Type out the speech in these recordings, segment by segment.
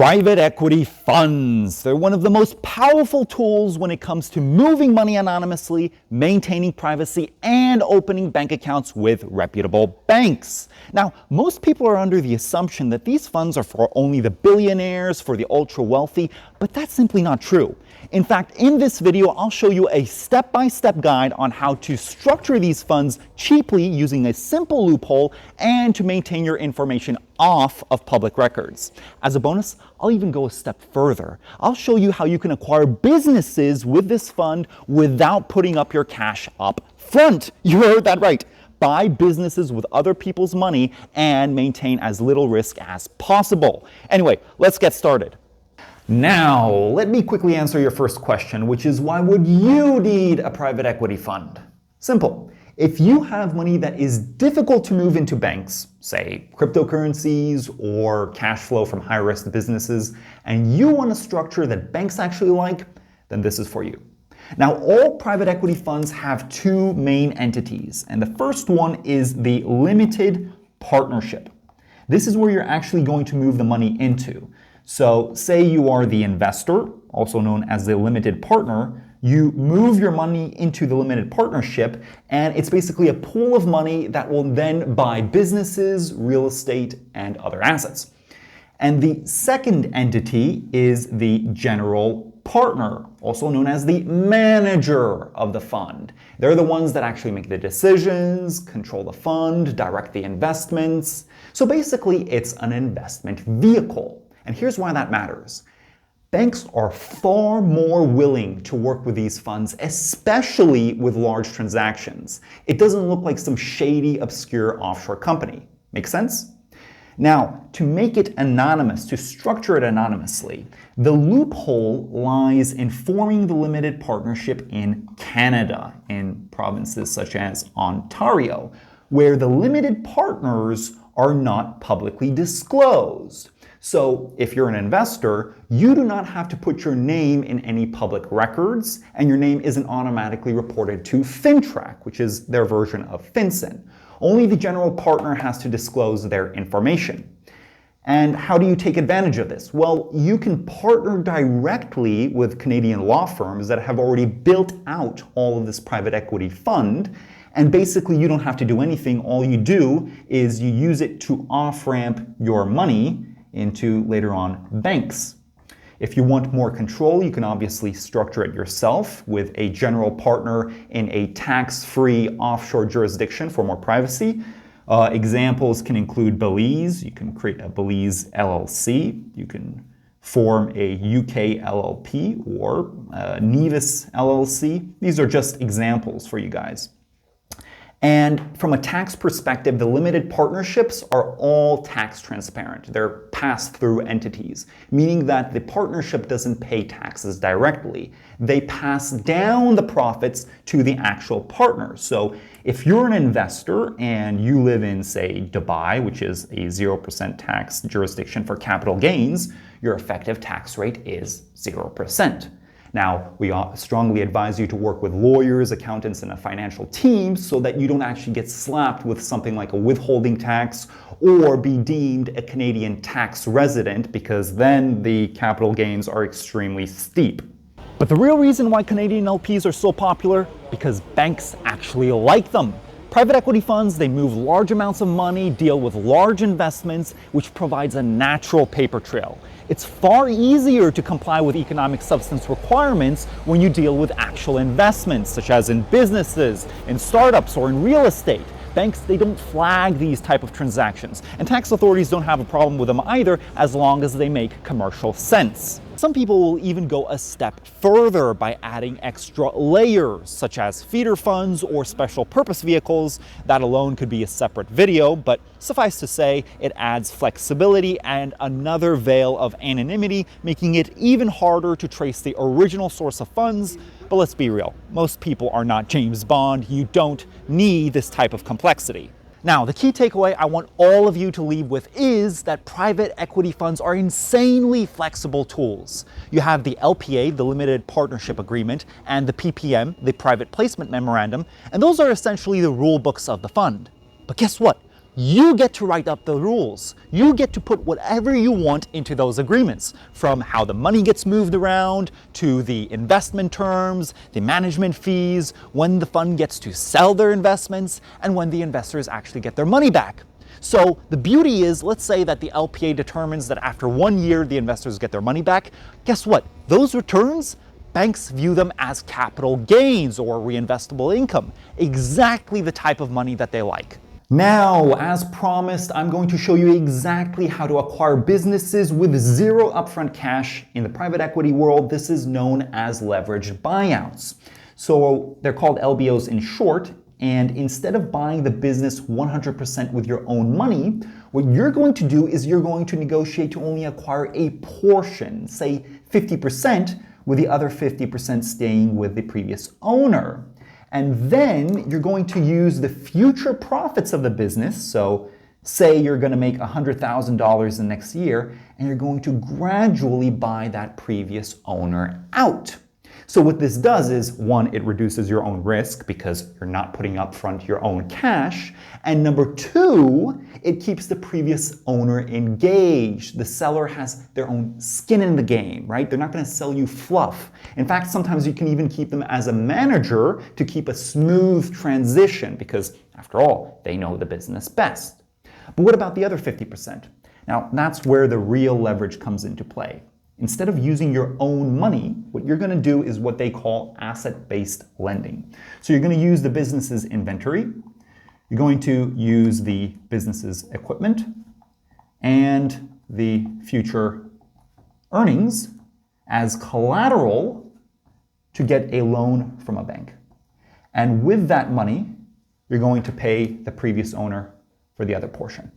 Private equity funds. They're one of the most powerful tools when it comes to moving money anonymously, maintaining privacy, and opening bank accounts with reputable banks. Now, most people are under the assumption that these funds are for only the billionaires, for the ultra wealthy, but that's simply not true. In fact, in this video, I'll show you a step-by-step guide on how to structure these funds cheaply using a simple loophole and to maintain your information off of public records. As a bonus, I'll even go a step further. I'll show you how you can acquire businesses with this fund without putting up your cash up front. You heard that right. Buy businesses with other people's money and maintain as little risk as possible. Anyway, let's get started. Now, let me quickly answer your first question, which is why would you need a private equity fund? Simple. If you have money that is difficult to move into banks, say cryptocurrencies or cash flow from high-risk businesses, and you want a structure that banks actually like, then this is for you. Now, all private equity funds have two main entities, and the first one is the limited partnership. This is where you're actually going to move the money into. So say you are the investor, also known as the limited partner, you move your money into the limited partnership, and it's basically a pool of money that will then buy businesses, real estate, and other assets. And the second entity is the general partner, also known as the manager of the fund. They're the ones that actually make the decisions, control the fund, direct the investments. So basically, it's an investment vehicle. And here's why that matters. Banks are far more willing to work with these funds, especially with large transactions. It doesn't look like some shady, obscure offshore company. Make sense? Now, to make it anonymous, to structure it anonymously, the loophole lies in forming the limited partnership in Canada, in provinces such as Ontario, where the limited partners are not publicly disclosed. So if you're an investor, you do not have to put your name in any public records, and your name isn't automatically reported to FINTRAC, which is their version of FinCEN. Only the general partner has to disclose their information. And how do you take advantage of this? Well, you can partner directly with Canadian law firms that have already built out all of this private equity fund. And basically, you don't have to do anything. All you do is you use it to off-ramp your money into, later on, banks. If you want more control, you can obviously structure it yourself with a general partner in a tax-free offshore jurisdiction for more privacy. Examples can include Belize. You can create a Belize LLC. You can form a UK LLP or Nevis LLC. These are just examples for you guys. And from a tax perspective, the limited partnerships are all tax transparent. They're pass-through entities, meaning that the partnership doesn't pay taxes directly. They pass down the profits to the actual partner. So if you're an investor and you live in, say, Dubai, which is a 0% tax jurisdiction for capital gains, your effective tax rate is 0%. Now, we strongly advise you to work with lawyers, accountants, and a financial team so that you don't actually get slapped with something like a withholding tax or be deemed a Canadian tax resident, because then the capital gains are extremely steep. But the real reason why Canadian LPs are so popular, because banks actually like them. Private equity funds, they move large amounts of money, deal with large investments, which provides a natural paper trail. It's far easier to comply with economic substance requirements when you deal with actual investments, such as in businesses, in startups, or in real estate. Banks, they don't flag these type of transactions, and tax authorities don't have a problem with them either, as long as they make commercial sense. Some people will even go a step further by adding extra layers, such as feeder funds or special purpose vehicles. That alone could be a separate video, but suffice to say, it adds flexibility and another veil of anonymity, making it even harder to trace the original source of funds. But let's be real, most people are not James Bond. You don't need this type of complexity. Now, the key takeaway I want all of you to leave with is that private equity funds are insanely flexible tools. You have the LPA, the Limited Partnership Agreement, and the PPM, the Private Placement Memorandum, and those are essentially the rule books of the fund. But guess what? you get to write up the rules. You get to put whatever you want into those agreements, from how the money gets moved around, to the investment terms, the management fees, when the fund gets to sell their investments, and when the investors actually get their money back. So the beauty is, let's say that the LPA determines that after 1 year the investors get their money back. Guess what? Those returns, banks view them as capital gains or reinvestable income, exactly the type of money that they like. Now, as promised, I'm going to show you exactly how to acquire businesses with zero upfront cash. In the private equity world, this is known as leveraged buyouts. So they're called LBOs in short. And instead of buying the business 100% with your own money, what you're going to do is you're going to negotiate to only acquire a portion, say 50%, with the other 50% staying with the previous owner. And then you're going to use the future profits of the business. So say you're going to make $100,000 the next year, and you're going to gradually buy that previous owner out. So what this does is, one, it reduces your own risk because you're not putting up front your own cash. And number two, it keeps the previous owner engaged. The seller has their own skin in the game, right? They're not going to sell you fluff. In fact, sometimes you can even keep them as a manager to keep a smooth transition because, after all, they know the business best. But what about the other 50%? Now, that's where the real leverage comes into play. Instead of using your own money, what you're going to do is what they call asset-based lending. So you're going to use the business's inventory, you're going to use the business's equipment, and the future earnings as collateral to get a loan from a bank. And with that money, you're going to pay the previous owner for the other portion.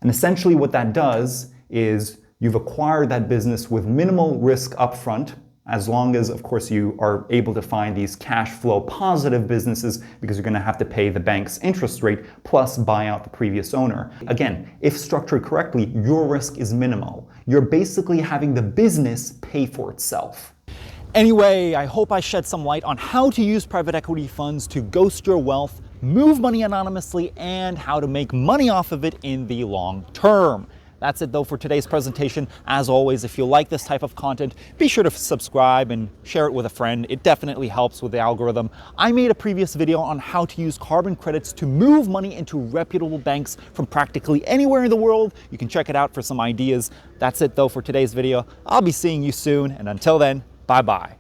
And essentially what that does is you've acquired that business with minimal risk upfront, as long as, of course, you are able to find these cash flow positive businesses, because you're going to have to pay the bank's interest rate plus buy out the previous owner. Again, if structured correctly, your risk is minimal. You're basically having the business pay for itself. Anyway, I hope I shed some light on how to use private equity funds to ghost your wealth, move money anonymously, and how to make money off of it in the long term. That's it though for today's presentation. As always, if you like this type of content, be sure to subscribe and share it with a friend. It definitely helps with the algorithm. I made a previous video on how to use carbon credits to move money into reputable banks from practically anywhere in the world. You can check it out for some ideas. That's it though for today's video. I'll be seeing you soon, and until then, bye-bye.